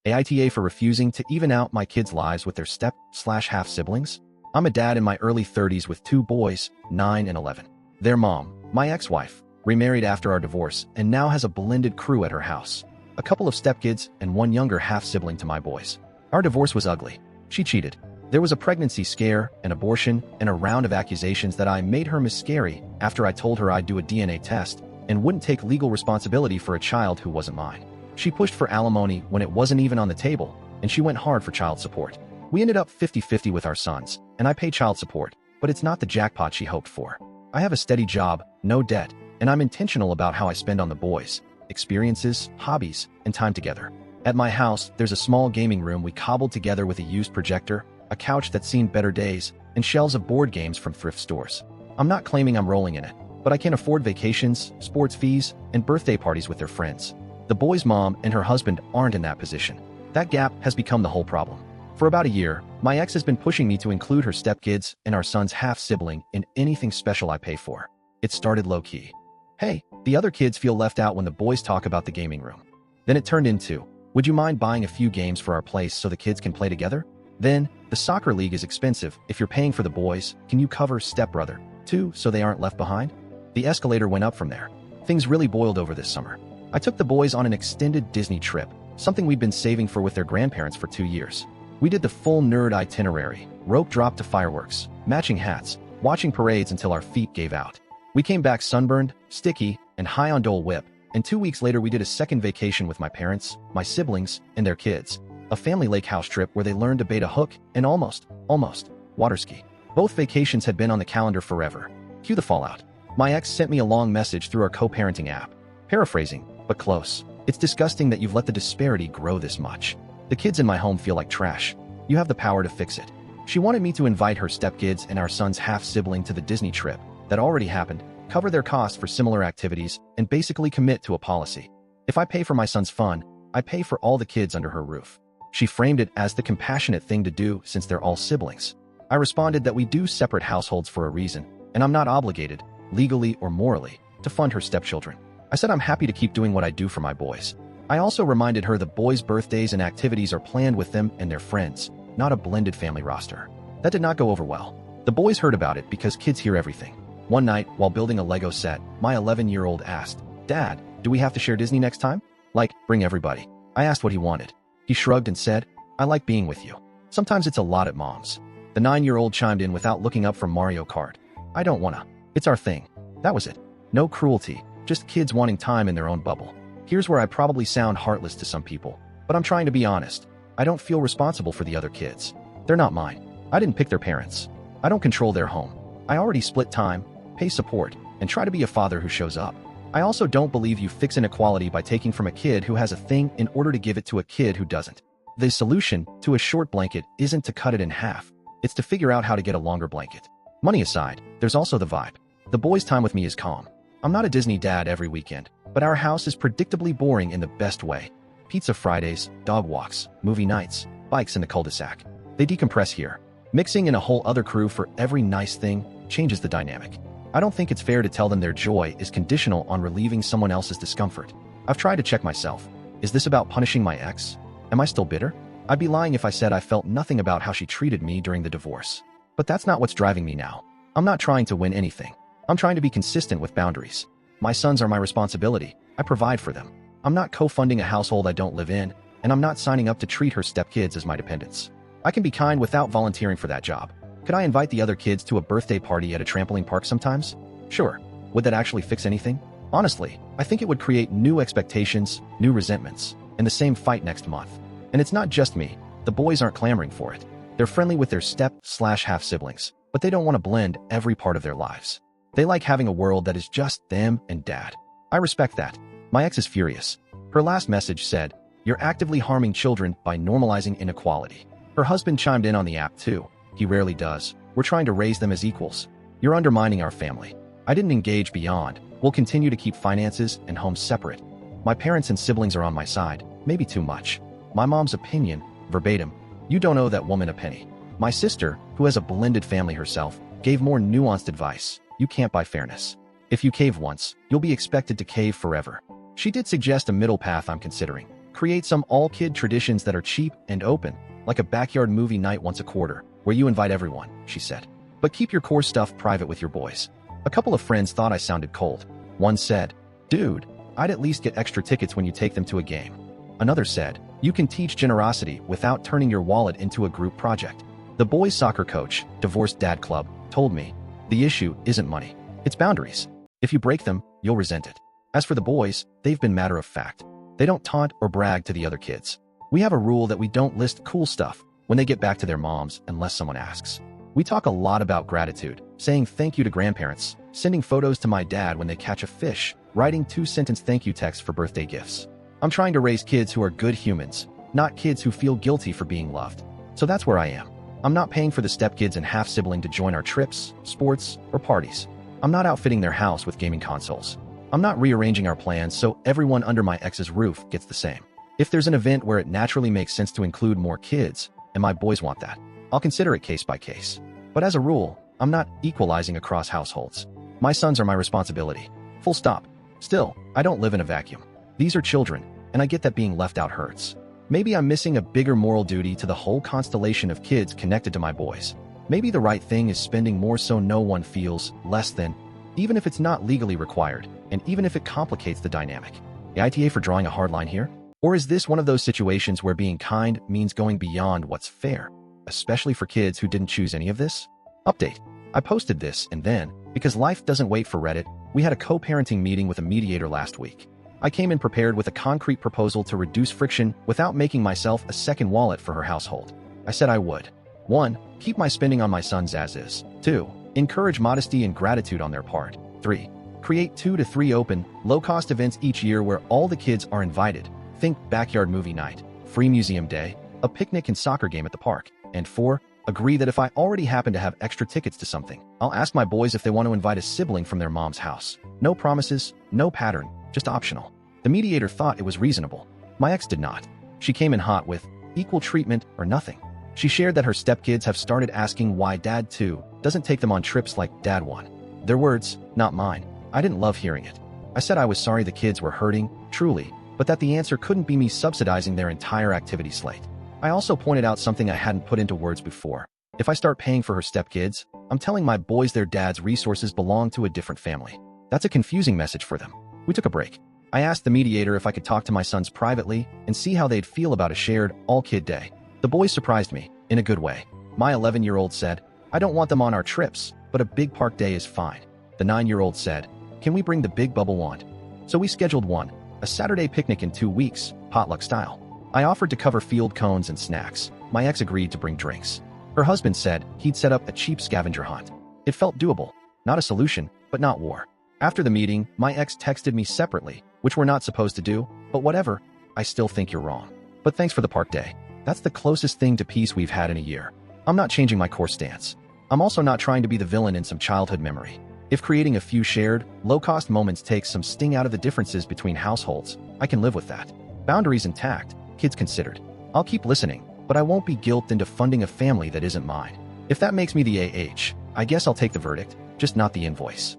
AITA for refusing to even out my kids' lives with their step/half siblings? I'm a dad in my early 30s with two boys, 9 and 11. Their mom, my ex-wife, remarried after our divorce and now has a blended crew at her house. A couple of stepkids and one younger half-sibling to my boys. Our divorce was ugly. She cheated. There was a pregnancy scare, an abortion, and a round of accusations that I made her miscarry after I told her I'd do a DNA test and wouldn't take legal responsibility for a child who wasn't mine. She pushed for alimony when it wasn't even on the table, and she went hard for child support. We ended up 50-50 with our sons, and I pay child support, but it's not the jackpot she hoped for. I have a steady job, no debt, and I'm intentional about how I spend on the boys, experiences, hobbies, and time together. At my house, there's a small gaming room we cobbled together with a used projector, a couch that's seen better days, and shelves of board games from thrift stores. I'm not claiming I'm rolling in it, but I can afford vacations, sports fees, and birthday parties with their friends. The boy's mom and her husband aren't in that position. That gap has become the whole problem. For about a year, my ex has been pushing me to include her stepkids and our son's half-sibling in anything special I pay for. It started low-key. Hey, the other kids feel left out when the boys talk about the gaming room. Then it turned into, would you mind buying a few games for our place so the kids can play together? Then, the soccer league is expensive. If you're paying for the boys, can you cover stepbrother, too, so they aren't left behind? The escalator went up from there. Things really boiled over this summer. I took the boys on an extended Disney trip, something we'd been saving for with their grandparents for 2 years. We did the full nerd itinerary, rope drop to fireworks, matching hats, watching parades until our feet gave out. We came back sunburned, sticky, and high on Dole Whip, and 2 weeks later we did a second vacation with my parents, my siblings, and their kids. A family lake house trip where they learned to bait a hook and almost, water ski. Both vacations had been on the calendar forever. Cue the fallout. My ex sent me a long message through our co-parenting app. Paraphrasing, but close. It's disgusting that you've let the disparity grow this much. The kids in my home feel like trash. You have the power to fix it. She wanted me to invite her stepkids and our son's half-sibling to the Disney trip that already happened, cover their costs for similar activities, and basically commit to a policy. If I pay for my son's fun, I pay for all the kids under her roof. She framed it as the compassionate thing to do since they're all siblings. I responded that we do separate households for a reason, and I'm not obligated, legally or morally, to fund her stepchildren. I said I'm happy to keep doing what I do for my boys. I also reminded her the boys' birthdays and activities are planned with them and their friends, not a blended family roster. That did not go over well. The boys heard about it because kids hear everything. One night, while building a Lego set, my 11-year-old asked, "Dad, do we have to share Disney next time? Like, bring everybody." I asked what he wanted. He shrugged and said, "I like being with you. Sometimes it's a lot at Mom's." The 9-year-old chimed in without looking up from Mario Kart. "I don't wanna. It's our thing." That was it. No cruelty, just kids wanting time in their own bubble. Here's where I probably sound heartless to some people, but I'm trying to be honest. I don't feel responsible for the other kids. They're not mine. I didn't pick their parents. I don't control their home. I already split time, pay support, and try to be a father who shows up. I also don't believe you fix inequality by taking from a kid who has a thing in order to give it to a kid who doesn't. The solution to a short blanket isn't to cut it in half. It's to figure out how to get a longer blanket. Money aside, there's also the vibe. The boys' time with me is calm. I'm not a Disney dad every weekend, but our house is predictably boring in the best way. Pizza Fridays, dog walks, movie nights, bikes in the cul-de-sac. They decompress here. Mixing in a whole other crew for every nice thing changes the dynamic. I don't think it's fair to tell them their joy is conditional on relieving someone else's discomfort. I've tried to check myself. Is this about punishing my ex? Am I still bitter? I'd be lying if I said I felt nothing about how she treated me during the divorce. But that's not what's driving me now. I'm not trying to win anything. I'm trying to be consistent with boundaries. My sons are my responsibility. I provide for them. I'm not co-funding a household I don't live in, and I'm not signing up to treat her stepkids as my dependents. I can be kind without volunteering for that job. Could I invite the other kids to a birthday party at a trampoline park sometimes? Sure. Would that actually fix anything? Honestly, I think it would create new expectations, new resentments, and the same fight next month. And it's not just me. The boys aren't clamoring for it. They're friendly with their step/half siblings, but they don't want to blend every part of their lives. They like having a world that is just them and dad. I respect that. My ex is furious. Her last message said, "You're actively harming children by normalizing inequality." Her husband chimed in on the app too. He rarely does. "We're trying to raise them as equals. You're undermining our family." I didn't engage beyond. We'll continue to keep finances and homes separate. My parents and siblings are on my side, maybe too much. My mom's opinion, verbatim, "You don't owe that woman a penny." My sister, who has a blended family herself, gave more nuanced advice. "You can't buy fairness. If you cave once, you'll be expected to cave forever." She did suggest a middle path I'm considering. Create some all-kid traditions that are cheap and open, like a backyard movie night once a quarter, where you invite everyone, she said. But keep your core stuff private with your boys. A couple of friends thought I sounded cold. One said, "Dude, I'd at least get extra tickets when you take them to a game." Another said, "You can teach generosity without turning your wallet into a group project." The boys' soccer coach, divorced dad club, told me, "The issue isn't money. It's boundaries. If you break them, you'll resent it." As for the boys, they've been matter of fact. They don't taunt or brag to the other kids. We have a rule that we don't list cool stuff when they get back to their moms unless someone asks. We talk a lot about gratitude, saying thank you to grandparents, sending photos to my dad when they catch a fish, writing 2-sentence thank you texts for birthday gifts. I'm trying to raise kids who are good humans, not kids who feel guilty for being loved. So that's where I am. I'm not paying for the stepkids and half-sibling to join our trips, sports, or parties. I'm not outfitting their house with gaming consoles. I'm not rearranging our plans so everyone under my ex's roof gets the same. If there's an event where it naturally makes sense to include more kids, and my boys want that, I'll consider it case by case. But as a rule, I'm not equalizing across households. My sons are my responsibility. Full stop. Still, I don't live in a vacuum. These are children, and I get that being left out hurts. Maybe I'm missing a bigger moral duty to the whole constellation of kids connected to my boys. Maybe the right thing is spending more so no one feels less than, even if it's not legally required, and even if it complicates the dynamic. AITA for drawing a hard line here? Or is this one of those situations where being kind means going beyond what's fair, especially for kids who didn't choose any of this? Update. I posted this, and then, because life doesn't wait for Reddit, we had a co-parenting meeting with a mediator last week. I came in prepared with a concrete proposal to reduce friction without making myself a second wallet for her household. I said I would. 1. Keep my spending on my sons as is. 2. Encourage modesty and gratitude on their part. 3. Create 2 to 3 open, low-cost events each year where all the kids are invited. Think backyard movie night, free museum day, a picnic and soccer game at the park. And 4. Agree that if I already happen to have extra tickets to something, I'll ask my boys if they want to invite a sibling from their mom's house. No promises, no pattern, just optional. The mediator thought it was reasonable. My ex did not. She came in hot with equal treatment or nothing. She shared that her stepkids have started asking why dad, too, doesn't take them on trips like dad won. Their words, not mine. I didn't love hearing it. I said I was sorry the kids were hurting, truly, but that the answer couldn't be me subsidizing their entire activity slate. I also pointed out something I hadn't put into words before. If I start paying for her stepkids, I'm telling my boys their dad's resources belong to a different family. That's a confusing message for them. We took a break. I asked the mediator if I could talk to my sons privately and see how they'd feel about a shared, all-kid day. The boys surprised me, in a good way. My 11-year-old said, "I don't want them on our trips, but a big park day is fine." The 9-year-old said, "Can we bring the big bubble wand?" So we scheduled one, a Saturday picnic in 2 weeks, potluck style. I offered to cover field cones and snacks. My ex agreed to bring drinks. Her husband said he'd set up a cheap scavenger hunt. It felt doable. Not a solution, but not war. After the meeting, my ex texted me separately, which we're not supposed to do, but whatever, I still think you're wrong. But thanks for the park day. That's the closest thing to peace we've had in a year. I'm not changing my core stance. I'm also not trying to be the villain in some childhood memory. If creating a few shared, low-cost moments takes some sting out of the differences between households, I can live with that. Boundaries intact, kids considered. I'll keep listening, but I won't be guilted into funding a family that isn't mine. If that makes me the AH, I guess I'll take the verdict, just not the invoice.